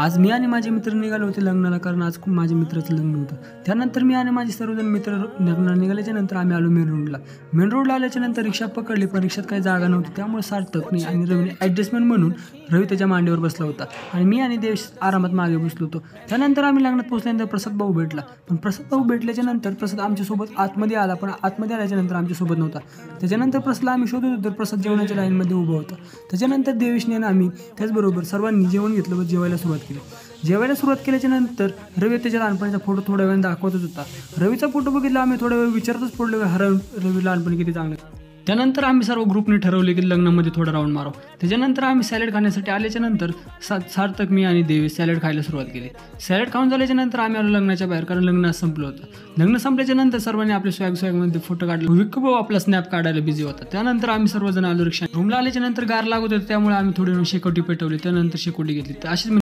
आज मी आणि माझे मित्र निघालो होते लग्नाला, कारण आज खूप माझ्या मित्राचं लग्न होतं. त्यानंतर मी आणि माझे सर्वजण मित्र लग्नाला निघाल्याच्या नंतर आम्ही आलो मेन रोडला आल्याच्या नंतर रिक्षा पकडली, पण रिक्षात काही जागा नव्हती. त्यामुळे सार्थकने आणि रवीने ॲडजस्टमेंट म्हणून रवी त्याच्या मांडीवर बसला होता आणि मी आणि देश आरामात मागे बसलो होतो. त्यानंतर आम्ही लग्नात पोहोचल्यानंतर प्रसाद भाऊ भेटला, पण प्रसाद भाऊ भेटल्याच्या नंतर प्रसाद आमच्यासोबत आतमध्ये आला, पण आतमध्ये आल्याच्या नंतर आमच्यासोबत नव्हता. त्याच्यानंतर प्रसादला आम्ही शोधत होतो तर प्रसाद जेवणाच्या लाईनमध्ये उभा होता. त्याच्यानंतर देवेशने आणि आम्ही त्याचबरोबर सर्वांनी जेवण घेतलं व जेवायला सुरुवात केली. जेवायला सुरुवात केल्याच्या नंतर रवी त्याच्या लहानपणीचा फोटो थोड्या वेळाने दाखवतच होता. रवीचा फोटो बघितला आम्ही थोड्या वेळ विचारतच पडलो, रवी लहानपणी किती चांगलं. त्यानंतर आम्ही सर्व ग्रुपने ठरवले की लग्नामध्ये थोडा राऊंड मारावं. त्याच्यानंतर आम्ही सॅलड खाण्यासाठी आल्याच्या नंतर सार्थक, मी आणि देवेश सॅलड खायला सुरुवात केली. सॅलड खाऊन झाल्याच्या नंतर आम्ही आलो लग्नाच्या बाहेर, कारण लग्न संपलं होतं. लग्न संपल्याच्या नंतर सर्वांनी आपले स्वॅगमध्ये फोटो काढले. विक्कू भाऊ आपला स्नॅप काढायला बिझी होता. त्यानंतर आम्ही सर्वजण आलो रिक्षा. रूमला आल्याच्या नंतर गार लागत होतं, त्यामुळे आम्ही थोडी शेकोटी पेटवली. त्यानंतर शेकोटी घेतली. अशीच